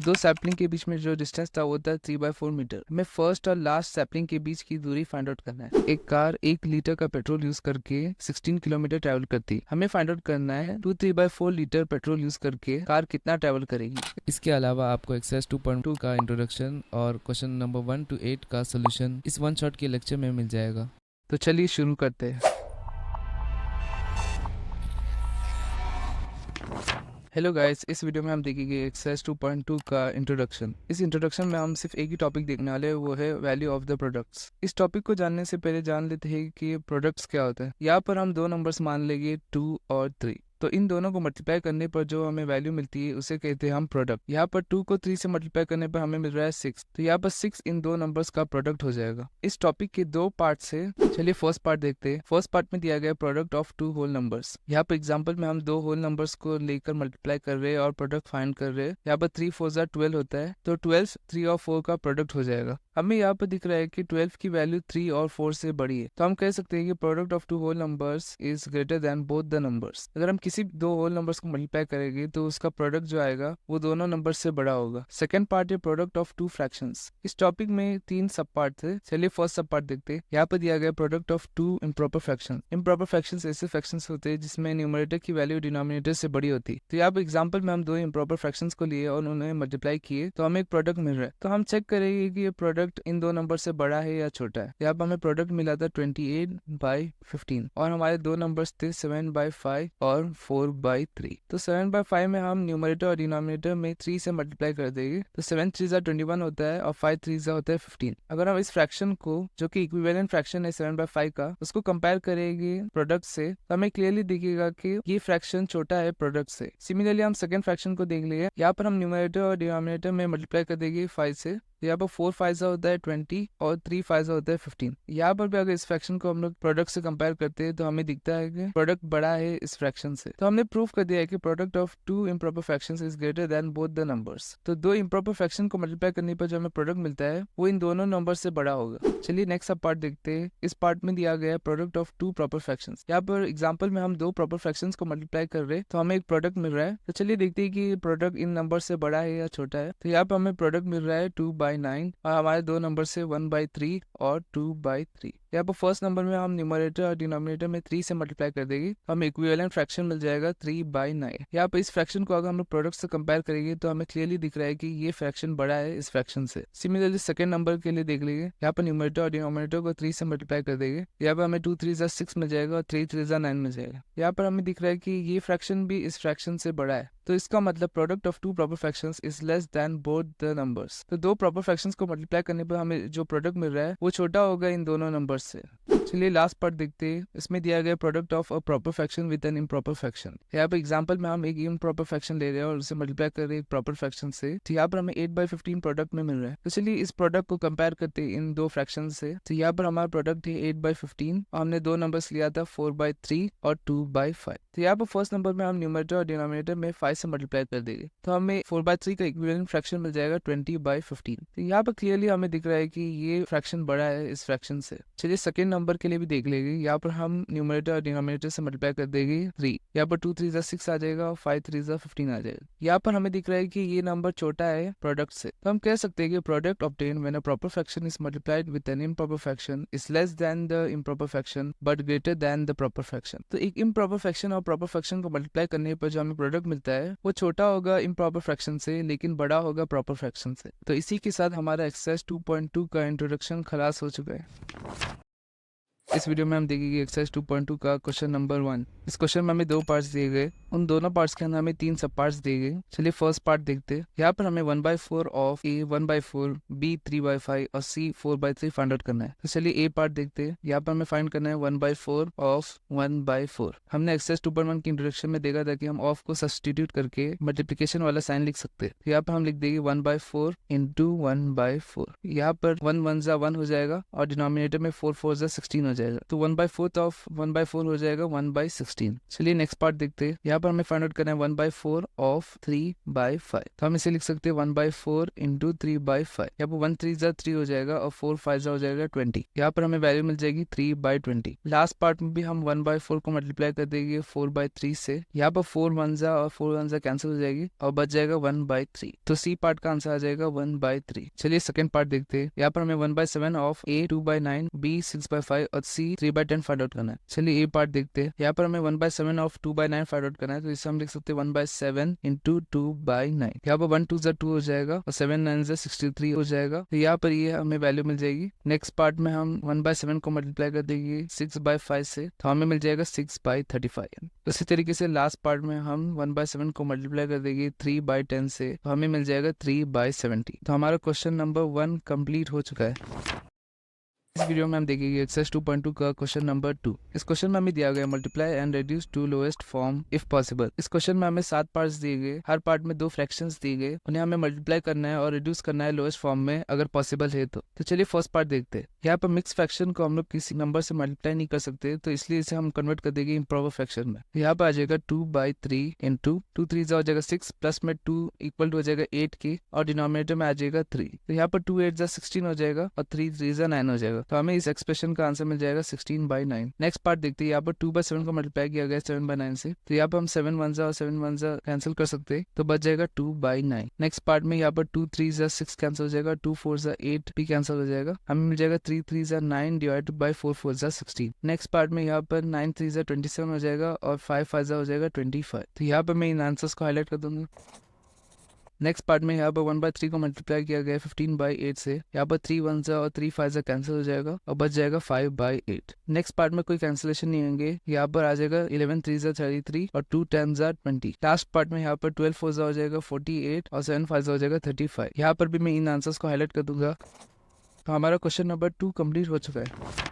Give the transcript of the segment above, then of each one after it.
दो सैपलिंग के बीच में जो डिस्टेंस था वो था 3/4 मीटर। हमें फर्स्ट और लास्ट सैपलिंग के बीच की दूरी फाइंड आउट करना है। एक कार 1 लीटर का पेट्रोल यूज करके 16 किलोमीटर ट्रेवल करती है। हमें फाइंड आउट करना है 3/4 लीटर पेट्रोल यूज करके कार कितना ट्रेवल करेगी। इसके अलावा आपको एक्सरसाइज 2.2 का इंट्रोडक्शन और क्वेश्चन नंबर 1 to 8 का सोल्यूशन इस वन शॉट के लेक्चर में मिल जाएगा। तो चलिए शुरू करते हैं। हेलो गाइस, इस वीडियो में हम देखेंगे एक्सरसाइज 2.2 का इंट्रोडक्शन। इस इंट्रोडक्शन में हम सिर्फ एक ही टॉपिक देखने वाले हैं, वो है वैल्यू ऑफ द प्रोडक्ट्स। इस टॉपिक को जानने से पहले जान लेते हैं कि प्रोडक्ट्स क्या होता है। यहाँ पर हम दो नंबर्स मान लेंगे 2 और 3। तो इन दोनों को मल्टीप्लाई करने पर जो हमें वैल्यू मिलती है उसे कहते हैं हम प्रोडक्ट। यहाँ पर 2 को 3 से मल्टीप्लाई करने पर हमें मिल रहा है 6। तो यहाँ पर 6 इन दो नंबर्स का प्रोडक्ट हो जाएगा। इस टॉपिक के दो पार्ट है। चलिए फर्स्ट पार्ट देखते हैं। फर्स्ट पार्ट में दिया गया प्रोडक्ट ऑफ 2 होल नंबर्स। यहाँ पर एग्जाम्पल में हम 2 होल नंबर्स को लेकर मल्टीप्लाई कर रहे हैं और प्रोडक्ट फाइंड कर रहे हैं। यहाँ पर 3 4 12 होता है, तो 12 3 और 4 का प्रोडक्ट हो जाएगा। हमें यहाँ पर दिख रहा है कि 12 की वैल्यू 3 और 4 से बड़ी है, तो हम कह सकते हैं कि product of 2 whole numbers is greater than both the numbers. अगर हम किसी दो होल नंबर्स को मल्टीप्लाई करेंगे तो उसका प्रोडक्ट जो आएगा वो दोनों नंबर से बड़ा होगा। सेकंड पार्ट है प्रोडक्ट ऑफ 2 फ्रैक्शंस। इस टॉपिक में 3 सब पार्ट थे। चलिए फर्स्ट सब पार्ट देखते हैं। यहाँ पर दिया गया product of 2 improper fraction. Improper fractions ऐसे फ्रैक्शंस होते हैं जिसमें न्यूमरेटर की वैल्यू डिनोमिनेटर से बड़ी होती है। तो यहाँ पर एग्जाम्पल में हम 2 इम्प्रॉपर फ्रैक्शंस को लिए और उन्हें मल्टीप्लाई किए तो हमें एक प्रोडक्ट मिल रहा है। तो हम चेक करेंगे कि ये प्रोडक्ट इन दो नंबर से बड़ा है या छोटा है। यहाँ पर हमें प्रोडक्ट मिला था 28/15 और हमारे दो नंबर्स थे 7/5 और 4/3। तो 7/5 में हम न्यूमरेटर और डिनोमिनेटर में 3 से मल्टीप्लाई कर देंगे तो 7 3 21 होता है और 5 3 होता है 15। अगर हम इस फ्रैक्शन को, जो कि इक्विवेलेंट फ्रैक्शन है 7/5 का, उसको कंपेयर करेंगे प्रोडक्ट से तो हमें क्लियरली दिखेगा कि ये फ्रैक्शन छोटा है प्रोडक्ट से। सिमिलरली हम सेकंड फ्रैक्शन को देख लिए। यहाँ पर हम न्यूमरेटर और डिनोमिनेटर में मल्टीप्लाई कर देंगे 5 से। यहाँ पर 4 5 होता है 20 और 3 5 होता है 15। यहाँ पर भी अगर इस फ्रैक्शन को हम लोग प्रोडक्ट से कंपेयर करते हैं तो हमें दिखता है कि प्रोडक्ट बड़ा है इस फ्रैक्शन से। तो हमने प्रूव कर दिया है कि product of 2 improper fractions is greater than both the numbers. तो दो इम्प्रॉपर फ्रैक्शन को मल्टीप्लाई करने पर जो हमें प्रोडक्ट मिलता है वो इन दोनों नंबर से बड़ा होगा। चलिए नेक्स्ट सब पार्ट देखते हैं। इस पार्ट में दिया गया प्रोडक्ट ऑफ 2 प्रॉपर फ्रैक्शंस। यहाँ पर एग्जाम्पल में हम 2 प्रॉपर फ्रैक्शंस को मल्टीप्लाई कर रहे हैं तो हमें एक प्रोडक्ट मिल रहा है। तो चलिए देखते हैं कि प्रोडक्ट इन नंबर से बड़ा है या छोटा है। तो यहाँ पर हमें प्रोडक्ट मिल रहा है 2/9 और हमारे दो नंबर से 1/3 और 2/3। यहाँ पर फर्स्ट नंबर में हम न्यूमरेटर और डिनोमिनेटर में 3 से मल्टीप्लाई कर देंगे तो हमें इक्विवेलेंट फ्रैक्शन मिल जाएगा 3/9। यहाँ पर इस फ्रैक्शन को अगर हम लोग प्रोडक्ट से कंपेयर करेंगे तो हमें क्लियरली दिख रहा है कि ये फ्रैक्शन बड़ा है इस फ्रैक्शन से। सिमिलरली सेकंड नंबर के लिए देख लीजिए। यहाँ पर न्यूमरेटर और डिनोमिनेटर को 3 से मल्टीप्लाई कर देंगे। यहाँ पर हमें 2 3 6 मिल जाएगा और 3 3 9 मिल जाएगा। यहाँ पर हमें दिख रहा है कि ये फ्रैक्शन भी इस फ्रैक्शन से बड़ा है। तो इसका मतलब product of 2 proper fractions is less then both the numbers. तो दो प्रॉपर फ्रैक्शंस को मल्टीप्लाई करने पर हमें जो प्रोडक्ट मिल रहा है वो छोटा होगा इन दोनों नंबर्स से। चलिए लास्ट पार्ट देखते हैं। इसमें दिया गया product of a proper fraction with an improper fraction. यहाँ पर एग्जांपल में हम एक इम्प्रॉपर फ्रैक्शन ले रहे हैं और उसे मल्टीप्लाई कर रहे हैं एक प्रॉपर फ्रैक्शन से। तो यहाँ पर हमें 8/15 प्रोडक्ट में मिल रहा है। तो चलिए इस प्रोडक्ट को कंपेयर करते हैं इन दो फ्रैक्शन से। तो यहाँ पर हमारा प्रोडक्ट है 8/15 और हमने दो नंबर्स लिया था 4/3 और 2/5। तो यहाँ पर फर्स्ट नंबर में हम न्यूमरेटर और डिनोमिनेटर में 5 से मल्टीप्लाई कर देंगे तो हमें 4/3 का इक्विवेलेंट फ्रैक्शन मिल जाएगा 20/15। तो यहाँ पर क्लियरली हमें दिख रहा है कि ये फ्रैक्शन बड़ा है इस फ्रैक्शन से। चलिए सेकंड नंबर के लिए भी देख लेंगे। यहाँ पर हम न्यूमरेटर और डिनोमिनेटर से मल्टीप्लाई कर देंगे 3। यहाँ पर 2 3 6 आ जाएगा और 5 3 15 आ जाएगा। यहाँ पर हमें दिख रहा है कि ये नंबर छोटा है प्रोडक्ट से। तो हम कह सकते हैं कि product obtain when a proper fraction is multiplied with an improper fraction is less than the improper fraction but greater than the proper fraction. तो एक इम्प्रॉपर फ्रैक्शन और प्रॉपर फ्रैक्शन को मल्टीप्लाई करने पर जो हमें प्रोडक्ट मिलता है वो छोटा होगा इम्प्रॉपर फ्रैक्शन से लेकिन बड़ा होगा प्रॉपर फ्रैक्शन से। तो इसी के साथ हमारा एक्सरसाइज 2.2 का इंट्रोडक्शन खलास हो चुका है। इस वीडियो में हम देखेंगे एक्सरसाइज 2.2 का क्वेश्चन नंबर 1। इस क्वेश्चन में हमें 2 पार्ट्स दिए गए। उन दोनों पार्ट्स के अंदर हमें 3 सब पार्ट्स दिए गए। चलिए फर्स्ट पार्ट देखते हैं। यहाँ पर हमें 1/4 ऑफ ए 1/4 बी 3/5 और सी 4/3 फाइंड आउट करना है। तो चलिए ए पार्ट देखते हैं। यहाँ पर हमें फाइंड करना है 1/4 ऑफ 1/4। हमने एक्सरसाइज 2.1 की इंट्रोडक्शन में देखा था कि हम ऑफ को सब्स्टिट्यूट करके मल्टीप्लिकेशन वाला साइन लिख सकते हैं। तो यहाँ पर हम लिख देंगे 1/4 इंटू 1/4। यहाँ पर 1 1 1 हो जाएगा और डिनोमिनेटर में 4 4 16 हो जाएगा। जाएगा, तो 1/4 ऑफ 1/4 हो जाएगा 1/16। चलिए नेक्स्ट पार्ट देखते हैं। यहाँ पर हमें फाइंड आउट करना है 1/4 ऑफ 3/5, तो हम इसे लिख सकते हैं 1/4 इंटू 3/5। यहाँ पर 1 3 जा 3 हो जाएगा और 4 5 जा हो जाएगा 20। यहाँ पर हमें वैल्यू मिल जाएगी 3/20। लास्ट पार्ट में भी हम 1/4 को मल्टीप्लाई कर देंगे 4/3 से। यहाँ पर 4 1 जा और 4 1 जा कैंसिल हो जाएगी और बच जाएगा 1/3, तो सी पार्ट का आंसर आ जाएगा 1/3। चलिए सेकंड पार्ट देखते हैं। यहाँ पर हमें 1/7 ऑफ ए 2/9, बी 6/5 और सी 3/10 फाइंड आउट करना है। चलिए ए पार्ट देखते हैं। यहाँ पर हमें 1/7 ऑफ 2/9 फाइंड आउट करना है, तो इसे हम लिख सकते हैं 1/7 इंटू 2/9। यहाँ पर 1 2 जा 2 हो जाएगा और 7 9 जा 63 हो जाएगा, तो यहाँ पर ये हमें वैल्यू मिल जाएगी। नेक्स्ट पार्ट में हम 1/7 को मल्टीप्लाई कर देंगे 6/5 से, तो हमें मिल जाएगा 6/35। उसी तरीके से लास्ट पार्ट में हम 1/7 को मल्टीप्लाई कर देंगे 3/10 से, तो हमें मिल जाएगा 3/70। तो हमारा क्वेश्चन नंबर 1 कंप्लीट हो चुका है। इस वीडियो में हम देखेंगे एक्सरसाइज 2.2 का क्वेश्चन नंबर 2। इस क्वेश्चन में हमें दिया गया multiply and reduce to lowest form if possible. इस क्वेश्चन में हमें 7 पार्ट्स दिए गए, हर पार्ट में 2 फ्रैक्शंस दिए गए, उन्हें हमें मल्टीप्लाई करना है और रिड्यूस करना है लोएस्ट फॉर्म में अगर पॉसिबल है तो चलिए फर्स्ट पार्ट देखते हैं। यहाँ पर मिक्स फ्रैक्शन को हम लोग किसी नंबर से मल्टीप्लाई नहीं कर सकते, तो इसलिए इसे हम कन्वर्ट कर देंगे इम्प्रॉपर फ्रैक्शन में। यहाँ पर आ जाएगा 2/3 इंटू 2 3 हो जाएगा 6 प्लस में 2 इक्वल टू हो जाएगा 8 के और डिनोमिनेटर में आ जाएगा 3, तो यहाँ पर 2 8 जा 16 हो जाएगा और 3 3 जा 9 हो जाएगा, तो हमें इस एक्सप्रेशन का आंसर मिल जाएगा 16/9। नेक्स्ट पार्ट देखते हैं। यहाँ पर 2/7 को मल्टीप्लाई किया गया 7/9 से, तो यहाँ पर हम 7 1 जा और 7 1 जा कैंसिल कर सकते हैं, तो बच जाएगा 2/9। नेक्स्ट पार्ट में यहाँ पर 2 3 जा 6 कैंसिल हो जाएगा, 2 4 जा 8 भी कैंसिल हो जाएगा, हमें मिल जाएगा 3 3 जा 9 डिवाइडेड बाय 4 4 जा 16। नेक्स्ट पार्ट में यहाँ पर 9 3 जा 27 हो जाएगा और 5 5 जा हो जाएगा 25, तो यहाँ पर मैं इन आंसर्स को हाईलाइट कर दूंगा। नेक्स्ट पार्ट में यहाँ पर 1/3 को मल्टीप्लाई किया गया 15/8 से, यहाँ पर 3 1 जा और 3 5 जा कैंसिल हो जाएगा और बच जाएगा 5/8। नेक्स्ट पार्ट में कोई कैंसिलेशन नहीं होंगे, यहाँ पर आ जाएगा 11 3 जा 33 और 2 10 जा 20। लास्ट पार्ट में यहाँ पर 12 4 जा हो जाएगा 48 और 7 5 जा हो जाएगा 35। यहाँ पर भी मैं इन आंसर्स को हाईलाइट कर दूंगा। तो हमारा क्वेश्चन नंबर 2 कंप्लीट हो चुका है।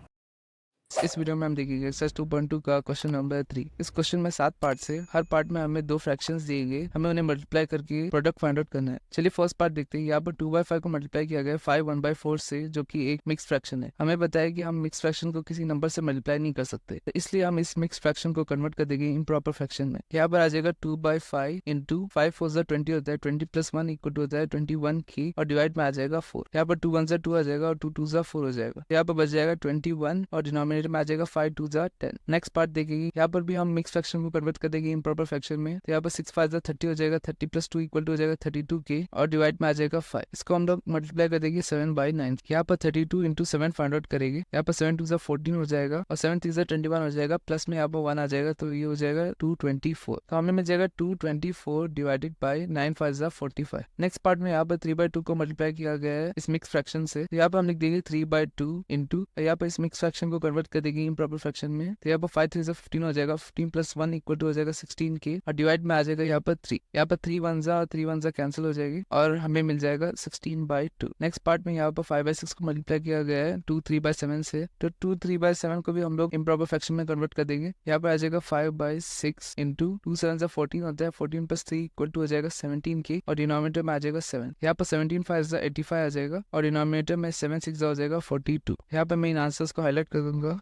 इस वीडियो में हम देखेंगे एक्सरसाइज 2.2 का क्वेश्चन नंबर 3। इस क्वेश्चन में 7 पार्ट से, हर पार्ट में हमें 2 फ्रैक्शंस दिए गए, हमें उन्हें मल्टीप्लाई करके प्रोडक्ट फाइंड आउट करना है। चलिए फर्स्ट पार्ट देखते हैं। यहाँ पर 2/5 को मल्टीप्लाई किया गया 5 1/4 से, जो कि एक मिक्स फ्रैक्शन है। हमें बताया कि हम मिक्स फ्रैक्शन को किसी नंबर से मल्टीप्लाई नहीं कर सकते, तो इसलिए हम इस मिक्स फ्रैक्शन को कन्वर्ट कर देंगे इम्प्रॉपर फ्रैक्शन में। यहाँ पर आ जाएगा 2/5 इंटू 5 4 जा 20 होता है, 20 + 1 इक्वल टू होता है 21 की और डिवाइड में आ जाएगा 4। यहाँ पर 2 1 जा 2 आ जाएगा और 2 2 जा 4 हो जाएगा, यहाँ पर बच जाएगा 21 और डिनोमिनेटर में आ जाएगा 5 2 जा 10। नेक्स्ट पार्ट देखेंगे। यहाँ पर भी हम मिक्स फ्रैक्शन को कन्वर्ट कर देंगे इम्प्रॉपर फ्रैक्शन में, तो यहाँ पर 6 5 जा 30 हो जाएगा, 30 + 2 इक्वल टू हो जाएगा 32 के और डिवाइड में आ जाएगा 5। इसको हम लोग मल्टीप्लाई कर देंगे 7/9। यहाँ पर 32 इंटू 7 फाइंड आउट करेंगे। यहाँ पर 7 2 जा 14 हो जाएगा और 7 3 जा 21 हो जाएगा, प्लस में यहाँ पर 1 आ जाएगा, तो ये हो जाएगा 224। तो हमें मिल जाएगा 224 डिवाइडेड बाई 9 5 जा 45। नेक्स्ट पार्ट में यहाँ पर 3/2 को मल्टीप्लाई किया गया है इस मिक्स फ्रैक्शन से, तो यहाँ पर हम लिख देंगे 3/2 इंटू, यहाँ पर इस मिक्स फ्रैक्शन को कन्वर्ट कर देंगे इम्प्रॉपर फ्रैक्शन में, तो यहाँ पर 5 3 जा 15 हो जाएगा, 15 + 1 इक्वल टू हो जाएगा 16 के और डिवाइड में आ जाएगा यहाँ पर 3। यहाँ पर 3 1 जा और 3 1 जा कैंसिल हो जाएगी और हमें मिल जाएगा 16/2। नेक्स्ट पार्ट में यहाँ पर 5/6 को मल्टीप्लाई किया गया है 2 3/7 से, तो 2 3/7 को भी हम लोग इम्प्रॉपर फ्रैक्शन में कन्वर्ट कर देंगे। यहाँ पर आ जाएगा 5/6 इंटू 2 7 जा 14 होता है, 14 + 3 इक्वल टू हो जाएगा 17 के और डिनोमिनेटर में आ जाएगा 7। यहाँ पर 17 5 जा 85 आ जाएगा और डिनोमिनेटर में 7 6 जा हो जाएगा 42। यहाँ पर मैं इन आंसर्स को हाईलाइट कर दूंगा।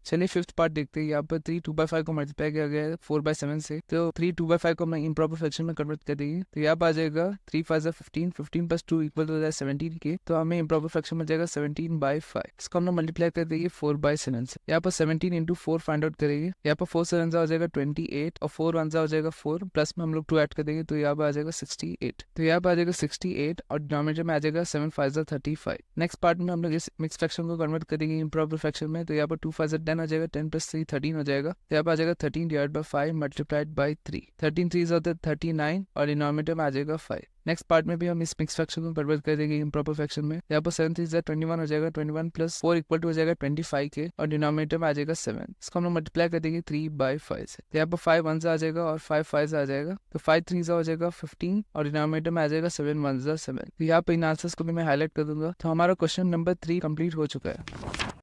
चलिए फिफ्थ पार्ट देखते हैं। यहाँ पर 3 2/5 को मल्टीप्लाई किया गया है 4/7 से, तो 3 2/5 को मैं इम्प्रॉपर फ्रैक्शन में कन्वर्ट कर देंगे, तो यहाँ पर आ जाएगा 3 5 जा 15, 15 + 2 इक्वल हो जाएगा 17 के, तो हमें इम्प्रॉपर फ्रैक्शन मिल जाएगा 17/5। इसको हम लोग मल्टीप्लाई कर देंगे 4/7 से। यहाँ पर 17 इंटू 4 फाइंड आउट करेंगे। यहाँ पर 4 7 जा हो जाएगा 28 और 4 1 जा हो जाएगा 4, प्लस में हम लोग 2 ऐड कर देंगे, तो यहाँ पर आ जाएगा 68। तो यहाँ पर आ जाएगा 68 और डिनोमिनेटर में आ जाएगा 7 5 जा 35। नेक्स्ट पार्ट में हम लोग इस मिक्स फ्रैक्शन को कन्वर्ट करेंगे इम्प्रॉपर फ्रैक्शन में, तो यहाँ पर 2 5 जा 10 हो जाएगा, 10 + 3 13 हो जाएगा, तो यहाँ पर आ जाएगा 13 डिवाइड बाय 5 मल्टीप्लाइड बाय 3। 13 3 होता है 39 और डिनोमिनेटर में आ जाएगा 5। नेक्स्ट पार्ट में भी हम इस मिक्स फ्रैक्शन को कन्वर्ट कर देंगे इम्प्रॉपर फ्रैक्शन में। यहाँ पर 7 3 जा 21 हो जाएगा, 21 + 4 इक्वल टू हो जाएगा 25 के और डिनोमिनेटर में आ जाएगा 7। इसको हम लोग मल्टीप्लाई कर देंगे 3/5 से। तो यहाँ पर 5 1 आ जाएगा और 5 5 आ जाएगा, तो 5 3 हो जाएगा 15 और डिनोमिनेटर में आ जाएगा 7 1 जा 7। तो यहाँ पर इन आंसर्स को भी मैं हाईलाइट कर दूंगा। तो हमारा क्वेश्चन नंबर 3 कंप्लीट हो चुका है।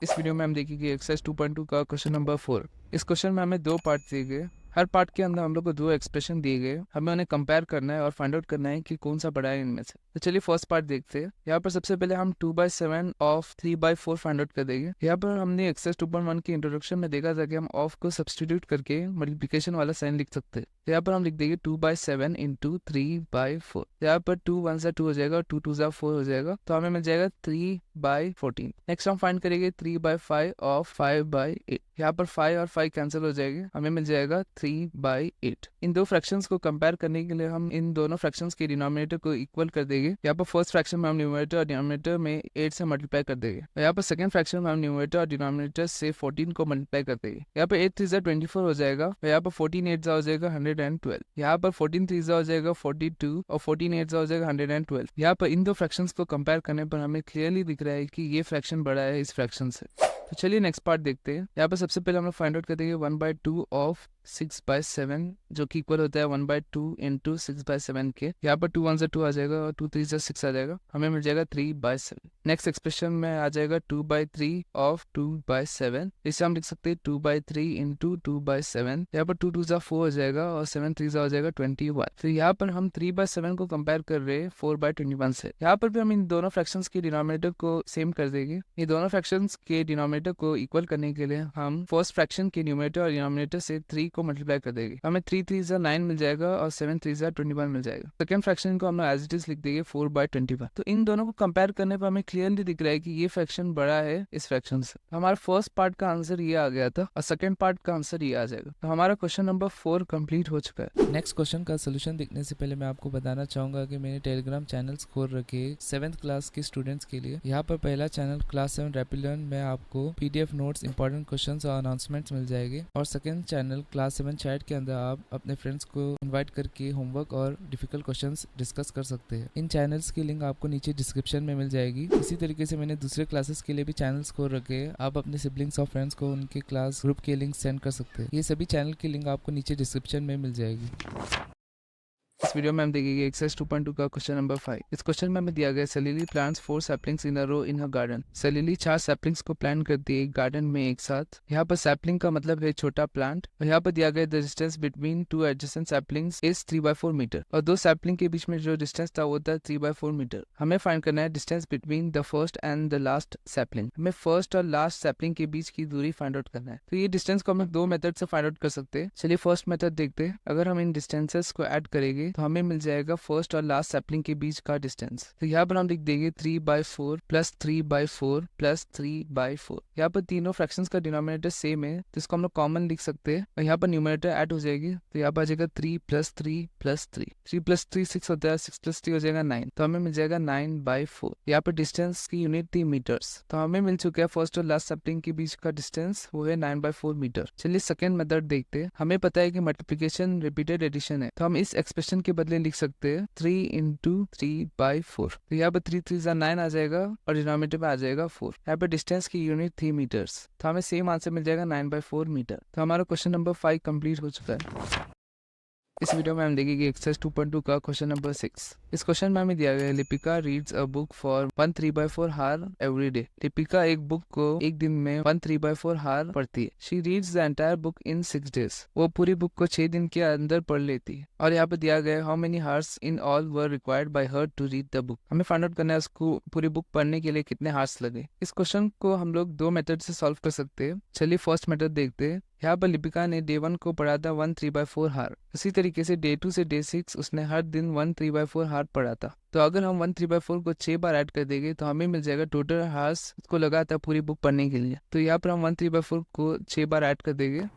इस वीडियो में हम देखेंगे एक्सरसाइज 2.2 का क्वेश्चन नंबर 4। इस क्वेश्चन में हमें 2 पार्ट दिए गए, हर पार्ट के अंदर हम लोग को 2 एक्सप्रेशन दिए गए, हमें उन्हें कंपेयर करना है और फाइंड आउट करना है कि कौन सा बड़ा है इनमें से। तो चलिए फर्स्ट पार्ट देखते हैं। यहाँ पर सबसे पहले हम 2/7 ऑफ 3/4 फाइंड आउट कर देंगे। यहाँ पर हमने एक्सरसाइज 2.1 के इंट्रोडक्शन में देखा था कि हम ऑफ को सब्सटीट्यूट करके मल्टीप्लिकेशन वाला साइन लिख सकते हैं। तो यहाँ पर हम लिख देंगे 2/7 इंटू 3/4। यहाँ पर 2 1 सा 2 हो जाएगा और 2 2 सा 4 हो जाएगा, तो हमें मिल जाएगा 3/14। नेक्स्ट हम फाइंड करेंगे 3/5 ऑफ 5/8। यहाँ पर 5 और 5 कैंसिल हो जाएंगे, हमें मिल जाएगा 3/8। इन दो फ्रैक्शंस को कंपेयर करने के लिए हम इन दोनों फ्रैक्शंस के डिनोमिनेटर को इक्वल कर देंगे। यहाँ पर फर्स्ट फ्रैक्शन में हम न्यूमरेटर और डिनोमिनेटर में 8 से मल्टीप्लाई कर देंगे, और यहाँ पर सेकंड फ्रैक्शन में हम न्यूमरेटर और डिनोमिनेटर से 14 को मल्टीप्लाई कर देंगे। यहाँ पर 8 3 सा 24 हो जाएगा, और यहाँ पर 14 8 सा हो जाएगा 112। यहाँ पर 14 3 सा हो जाएगा 42 और 14 8 सा हो जाएगा 112। यहाँ पर इन दो फ्रैक्शंस को कंपेयर करने पर हमें क्लियरली दिख रहा है कि ये फ्रैक्शन बड़ा है इस फ्रैक्शन से। तो चलिए नेक्स्ट पार्ट देखते हैं। यहाँ पर सबसे पहले हम लोग फाइंड आउट कर देंगे 1/2 ऑफ 6/7, जो कि इक्वल होता है 1/2 इंटू 6/7 के। यहाँ पर 2 1 से 2 आ जाएगा और 2 3 से 6 आ जाएगा, हमें मिल जाएगा 3/7। नेक्स्ट एक्सप्रेशन में आ जाएगा 2/3 ऑफ 2/7। इसे हम लिख सकते हैं 2/3 इंटू 2/7। यहाँ पर 2 2 सा 4 हो जाएगा और 7 3 सा हो जाएगा 21। तो यहाँ पर हम 3/7 को कंपेयर कर रहे हैं 4/21 से। यहाँ पर भी हम इन दोनों फ्रैक्शंस के डिनोमिनेटर को सेम कर देंगे। ये दोनों फ्रैक्शंस के डिनोमिनेटर को इक्वल करने के लिए हम फर्स्ट फ्रैक्शन के न्यूमरेटर और डिनोमिनेटर से 3 को मल्टीप्लाई कर देंगे, हमें 3 3 सा 9 मिल जाएगा और 7 3 सा 21 मिल जाएगा। सेकंड फ्रैक्शन को हम लोग एज इट इज लिख देंगे 4/21। तो इन दोनों को कंपेयर करने पर हमें क्लियरली दिख रहा है कि ये फ्रैक्शन बड़ा है इस फ्रैक्शन से। हमारा फर्स्ट पार्ट का आंसर ये आ गया था और सेकंड पार्ट का आंसर ये आ जाएगा। तो हमारा क्वेश्चन नंबर 4 कंप्लीट हो चुका है। नेक्स्ट क्वेश्चन का सोल्यूशन देखने से पहले मैं आपको बताना चाहूंगा कि मैंने टेलीग्राम चैनल्स खोल रखे 7th क्लास के स्टूडेंट्स के लिए। यहाँ पर पहला चैनल क्लास 7 रैपिड लर्न में आपको PDF नोट्स, इंपॉर्टेंट क्वेश्चंस और अनाउंसमेंट्स मिल जाएंगे, और सेकंड चैनल क्लास 7 चैट के अंदर आप अपने फ्रेंड्स को इनवाइट करके होमवर्क और डिफिकल्ट क्वेश्चंस डिस्कस कर सकते हैं। इन चैनल्स की लिंक आपको नीचे डिस्क्रिप्शन में मिल जाएगी। इसी तरीके से मैंने दूसरे क्लासेस के लिए भी चैनल्स खोल रखे हैं, आप अपने सिबलिंग्स और फ्रेंड्स को उनके क्लास ग्रुप के लिंक सेंड कर सकते हैं। ये सभी चैनल की लिंक आपको नीचे डिस्क्रिप्शन में मिल जाएगी। इस वीडियो में हम देखेंगे एक्सरसाइज 2.2 का क्वेश्चन नंबर 5। इस क्वेश्चन में हमें दिया गया सेलिली प्लांट्स 4 सैपलिंग्स इन अ रो इन हर गार्डन। सेलिली 4 सैपलिंग्स को प्लांट करती है एक गार्डन में एक साथ। यहाँ पर सैपलिंग का मतलब है छोटा प्लांट, और यहाँ पर दिया गया the distance between 2 adjacent saplings is 3/4 metre, और 2 सैपलिंग के बीच में जो डिस्टेंस था वो था 3/4 मीटर। हमें फाइंड करना है distance between the first and the last sapling. हमें फर्स्ट और लास्ट सैपलिंग के बीच की दूरी फाइंड आउट करना है। तो ये डिस्टेंस को हम लोग 2 मेथड से फाइंड आउट कर सकते हैं। चलिए फर्स्ट मेथड देखते हैं। अगर हम इन डिस्टेंसेस को ऐड करेंगे तो हमें मिल जाएगा फर्स्ट और लास्ट सैपलिंग के बीच का डिस्टेंस। तो यहाँ पर हम लिख देंगे 3/4 प्लस 3/4 प्लस 3/4। यहाँ पर तीनों फ्रैक्शंस का डिनोमिनेटर सेम है, तो इसको हम लोग कॉमन लिख सकते हैं, और यहाँ पर न्यूमरेटर ऐड हो जाएगी। तो यहाँ पर आ जाएगा 3 + 3 + 3। 3 + 3 6 होता है, 6 + 3 हो जाएगा 9, तो हमें मिल जाएगा 9/4। यहाँ पर डिस्टेंस की यूनिट थी मीटर्स, तो हमें मिल चुका है फर्स्ट और लास्ट सैपलिंग के बीच का डिस्टेंस, वो है 9/4 मीटर। चलिए सेकंड मेथड देखते हैं। हमें पता है कि मल्टीप्लिकेशन रिपीटेड एडिशन है, तो हम इस एक्सप्रेशन के बदले लिख सकते हैं 3 × 3/4। तो यहाँ पर 3 3 सा 9 आ जाएगा और डिनोमिनेटर में आ जाएगा 4। यहाँ पर डिस्टेंस की यूनिट थी मीटर्स, तो हमें सेम आंसर मिल जाएगा 9/4 मीटर। तो हमारा क्वेश्चन नंबर 5 कंप्लीट हो चुका है। इस वीडियो में हम देखेंगे एक्सरसाइज 2.2 का क्वेश्चन नंबर 6। इस क्वेश्चन में हमें दिया गया है Lipika reads a book for 1 3/4 हार एवरी डे। लिपिका एक बुक को एक दिन में 1 3/4 हार पढ़ती है। She reads the entire book in 6 days. वो पूरी बुक को 6 दिन के अंदर पढ़ लेती है। और यहाँ पे दिया गया है how many hours in all were required by her to read the book. हमें फाइंड आउट करना है उसको पूरी बुक पढ़ने के लिए कितने हार्स लगे। इस क्वेश्चन को हम लोग 2 मेथड से सॉल्व कर सकते हैं। चलिए फर्स्ट मेथड देखते हैं। यहाँ पर लिपिका ने डे 1 को पढ़ा था 1 3/4 हार। उसी तरीके से डे 2 से डे 6 उसने हर दिन 1 3/4 हार पढ़ा था। तो अगर हम 1 3/4 को 6 बार ऐड कर देंगे तो हमें मिल जाएगा टोटल हार्स उसको लगा था पूरी बुक पढ़ने के लिए। तो यहाँ पर हम 1 3/4 को 6 बार ऐड कर देंगे।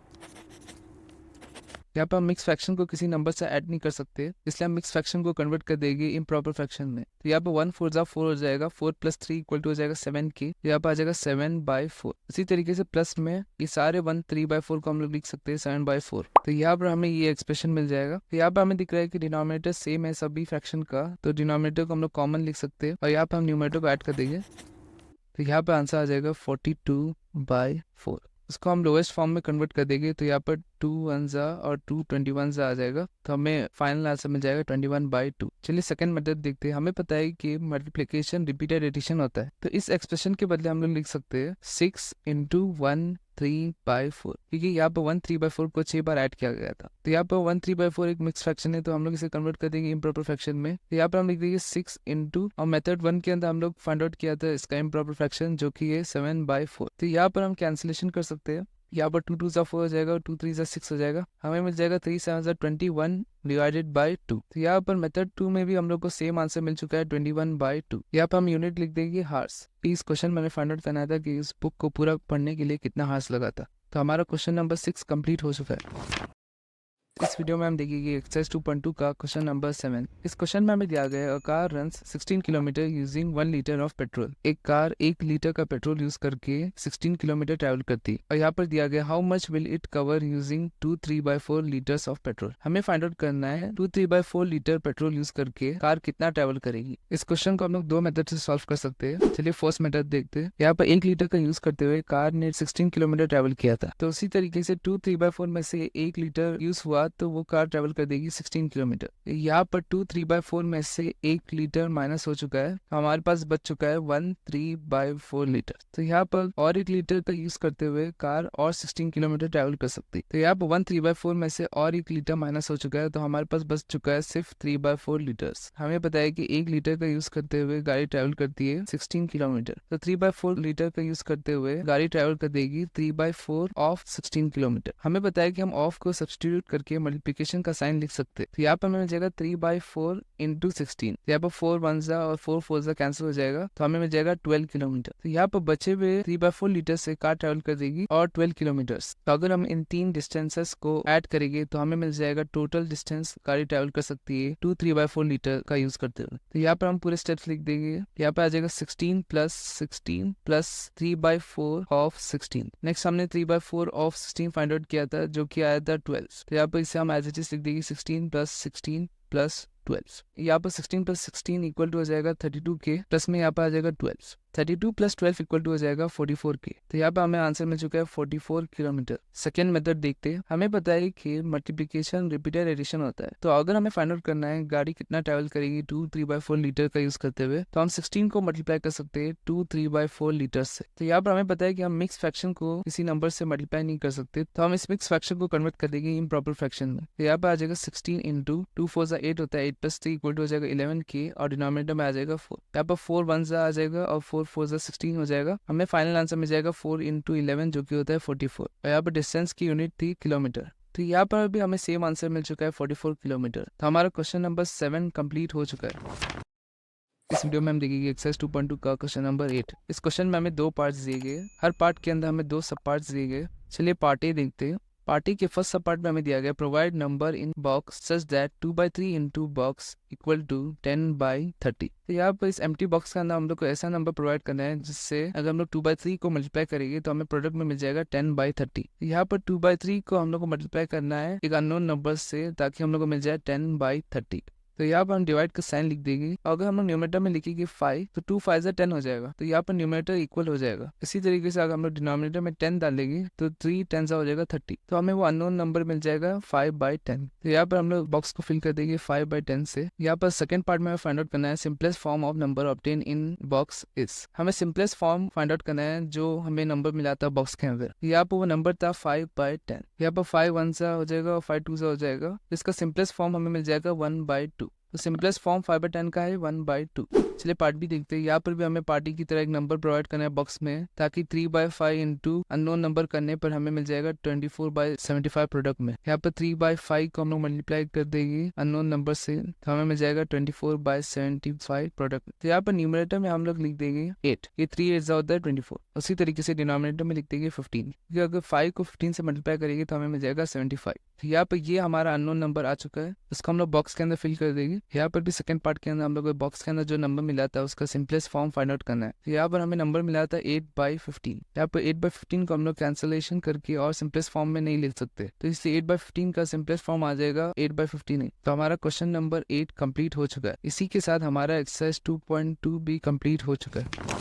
यहाँ पर हम मिक्स फ्रैक्शन को किसी नंबर से ऐड नहीं कर सकते, इसलिए हम मिक्स फ्रैक्शन को कन्वर्ट कर देंगे इम्प्रॉपर फ्रैक्शन में। तो यहाँ पर 1 4 = 4 हो जाएगा, 4 + 3 = हो जाएगा 7 के। यहाँ पर आ जाएगा 7/4। इसी तरीके से प्लस में ये सारे 1 3/4 को हम लोग लिख सकते हैं 7/4। तो यहाँ पर हमें ये एक्सप्रेशन मिल जाएगा। तो यहाँ पर हमें दिख रहा है कि डिनोमिनेटर सेम है सभी फ्रैक्शन का, तो डिनोमिनेटर को हम लोग कॉमन लिख सकते हैं और यहाँ पर हम न्यूमरेटर को ऐड कर देंगे। तो यहाँ पर आंसर आ जाएगा 42/4। उसको हम लोएस्ट फॉर्म में कन्वर्ट कर देंगे, तो यहाँ पर 2 1 और 2 21 आ जाएगा, तो हमें फाइनल आंसर मिल जाएगा 21/2। चलिए सेकंड मेथड देखते हैं। हमें पता है कि मल्टीप्लिकेशन रिपीटेड एडिशन होता है, तो इस एक्सप्रेशन के बदले हम लोग लिख सकते हैं 6 × 1 3/4, क्योंकि यहाँ पर 1/3/4 को 6 बार ऐड किया गया था। तो यहाँ पर 1/3/4 एक मिक्स फ्रैक्शन है, तो हम लोग इसे कन्वर्ट कर देंगे इम्प्रॉपर फ्रैक्शन में। तो यहाँ पर हम लिख देंगे 6 इंटू, और मेथड 1 के अंदर हम लोग फाइंड आउट किया था इसका इम्प्रॉपर फ्रैक्शन, जो कि है 7/4। तो यहाँ पर हम कैंसिलेशन कर सकते हैं। यहाँ पर 2 2 4 हो जाएगा और 2 3 6 हो जाएगा। हमें मिल जाएगा 3 7 21 डिवाइडेड बाई 2। तो यहाँ पर मेथड 2 में भी हम लोग को सेम आंसर मिल चुका है 21/2। यहाँ पर हम यूनिट लिख देंगे हार्स। इस क्वेश्चन मैंने फाइंड आउट करना था कि इस बुक को पूरा पढ़ने के लिए कितना हार्स लगा था। तो हमारा क्वेश्चन नंबर 6 कंप्लीट हो चुका है। इस वीडियो में हम देखेंगे एक्सरसाइज 2.2 का क्वेश्चन नंबर 7। इस क्वेश्चन में हमें दिया गया है, a car runs 16 kilometre using 1 litre of petrol. एक कार 1 लीटर का पेट्रोल यूज करके 16 किलोमीटर ट्रैवल करती है, और यहाँ पर दिया गया how much will it cover using 2 3/4 litres of petrol. हमें फाइंड आउट करना है 2 3/4 लीटर पेट्रोल यूज करके कार कितना ट्रैवल करेगी। इस क्वेश्चन को हम लोग 2 मेथड से सॉल्व कर सकते हैं। चलिए फर्स्ट मेथड देखते हैं। यहाँ पर 1 लीटर का यूज करते हुए कार ने 16 किलोमीटर ट्रैवल किया था, तो उसी तरीके से 2 3/4 में से 1 लीटर यूज हुआ तो वो कार ट्रैवल कर देगी 16 किलोमीटर। यहाँ पर 2 3/4 में से 1 लीटर माइनस हो चुका है, तो हमारे पास बच चुका है 1 3/4 लीटर। तो यहाँ पर और 1 लीटर का यूज करते हुए कार और 16 किलोमीटर ट्रैवल कर सकती है। तो यहाँ पर 1 3/4 में से और 1 लीटर माइनस हो चुका है, तो हमारे पास बच चुका है सिर्फ 3/4 लीटर्स। हमें पता है कि 1 लीटर का यूज करते हुए गाड़ी ट्रैवल करती है 16 किलोमीटर, तो 3/4 लीटर का यूज करते हुए गाड़ी ट्रैवल कर देगी 3/4 ऑफ 16 किलोमीटर। हमें पता है कि हम ऑफ को सब्स्टिट्यूट करके मल्टीप्लिकेशन का साइन लिख सकते हैं। तो यहाँ पर हमें मिल जाएगा 3/4 इंटू 16। यहाँ पर 4 1 और 4 4 कैंसिल हो जाएगा, तो हमें मिल जाएगा 12 किलोमीटर। तो यहाँ पर बचे हुए 3/4 लीटर से कार ट्रैवल कर देगी और 12 किलोमीटर्स। तो अगर हम इन 3 डिस्टेंसेस को ऐड करेंगे तो हमें मिल जाएगा टोटल डिस्टेंस गाड़ी ट्रैवल कर सकती है 2 3/4 लीटर का यूज करते हुए। तो यहाँ पर हम पूरे स्टेप्स लिख देंगे। यहाँ पर आ जाएगा 16 प्लस 3/4 ऑफ 16। नेक्स्ट हमने 3/4 ऑफ 16 फाइंड आउट किया था, जो कि आया था 12। तो यहाँ पर इसे हम एज इट इज लिख देंगे 16 प्लस 12। यहाँ पर 16 प्लस 16 इक्वल टू हो जाएगा 32 के, प्लस में यहाँ पर आ जाएगा 12। 32 प्लस 12 इक्वल टू हो जाएगा 44 के। तो यहाँ पे हमें आंसर मिल चुका है 44 किलोमीटर। सेकेंड मेथड देखते हैं। हमें पता है कि मल्टीप्लिकेशन रिपीटेड एडिशन होता है, तो अगर हमें फाइंड आउट करना है गाड़ी कितना ट्रैवल करेगी 2 3/4 लीटर का यूज करते हुए, तो हम 16 को मल्टीप्लाई कर सकते हैं 2 3/4 लीटर से। तो यहाँ पर हमें पता है कि हम मिक्स फ्रैक्शन को किसी नंबर से मल्टीप्लाई नहीं कर सकते, तो हम इस मिक्स फ्रैक्शन को कन्वर्ट कर देंगे इम्प्रॉपर फ्रैक्शन में। तो यहाँ पर आ जाएगा 16 इंटू 2 4 8 होता है, 8 प्लस 3 इक्वल टू हो जाएगा 11 के, और डिनोमिनेटर में आ जाएगा 4। यहाँ पर 4 1 आ जाएगा और 4 4 16 हो जाएगा। हमें फाइनल आंसर मिल जाएगा 4 इंटू 11, जो कि होता है 44। और यहाँ पर डिस्टेंस की यूनिट थी किलोमीटर। तो यहाँ पर भी हमें सेम आंसर मिल चुका है 44 किलोमीटर। तो हमारा क्वेश्चन नंबर 7 कंप्लीट हो चुका है। इस वीडियो में हम देखेंगे एक्सरसाइज 2.2 का क्वेश्चन नंबर 8। इस क्वेश्चन में हमें 2 पार्ट्स दिए गए, हर पार्ट के अंदर हमें 2 सब पार्ट्स दिए गए। चलिए पार्ट ए देखते हैं। पार्टी के फर्स्ट सब पार्ट में हमें दिया गया provide number in box such that 2/3 into box equal to 10/30। तो यहाँ पर इस एम्प्टी बॉक्स के अंदर हम लोग को ऐसा नंबर प्रोवाइड करना है जिससे अगर हम लोग 2/3 को मल्टीप्लाई करेंगे तो हमें प्रोडक्ट में मिल जाएगा 10/30। यहाँ पर 2/3 को हम लोग को मल्टीप्लाई करना है एक अननोन नंबर से, ताकि हम लोग को मिल जाए 10/30। तो यहाँ पर हम डिवाइड का साइन लिख देंगे। अगर हम लोग न्यूमरेटर में लिखेंगे 5, तो 2 5 10 हो जाएगा, तो यहाँ पर न्यूमरेटर इक्वल हो जाएगा। इसी तरीके से अगर हम लोग डिनोमिनेटर में 10 डालेंगे तो 3 10 हो जाएगा 30, तो हमें वो अननोन नंबर मिल जाएगा 5/10। तो यहाँ पर हम लोग बॉक्स को फिल कर देंगे 5/10 से। यहाँ पर सेकंड पार्ट में हमें फाइंड आउट करना है simplest form of number obtain in box is. हमें सिंपलेस्ट फॉर्म फाइंड आउट करना है जो हमें नंबर मिला था बॉक्स के अंदर। यहाँ पर वो नंबर था 5/10। यहाँ पर 5 1 हो जाएगा और 5 2 हो जाएगा। इसका सिंपलेस्ट फॉर्म हमें मिल जाएगा 1/2। तो सिंपलेस्ट फॉर्म 5/10 का है 1/2। चलिए पार्ट बी देखते हैं। यहाँ पर भी हमें पार्टी की तरह एक नंबर प्रोवाइड करना है बॉक्स में, ताकि 3/5 इंटू अननोन नंबर करने पर हमें मिल जाएगा 24/75 प्रोडक्ट में। यहाँ पर 3/5 को हम लोग मल्टीप्लाई कर देंगे अननोन नंबर से, तो हमें मिल जाएगा 24/75 प्रोडक्ट। तो यहाँ पर न्यूमरेटर में हम लोग लिख देंगे 8, ये 3 8 होता है 24। उसी तरीके से डिनोमिनेटर में लिख देंगे 15, क्योंकि अगर 5 को 15 से मल्टीप्लाई करेंगे तो हमें मिल जाएगा 75। तो यहाँ पर ये हमारा अननोन नंबर आ चुका है, इसको हम लोग बॉक्स के अंदर फिल कर देंगे। यहाँ पर भी सेकंड पार्ट के अंदर हम लोग बॉक्स के अंदर जो नंबर मिला था उसका सिंपलेस्ट फॉर्म फाइंड आउट करना है। तो यहाँ पर हमें नंबर मिला था 8/15। यहाँ पर 8/15 को हम लोग कैंसलेशन करके और सिंपलेस्ट फॉर्म में नहीं लिख सकते, तो इसलिए 8/15 का सिंपलेस्ट फॉर्म आ जाएगा 8/15। तो हमारा क्वेश्चन नंबर 8 कंप्लीट हो चुका है। इसी के साथ हमारा एक्सरसाइज 2.2 भी कंप्लीट हो चुका है।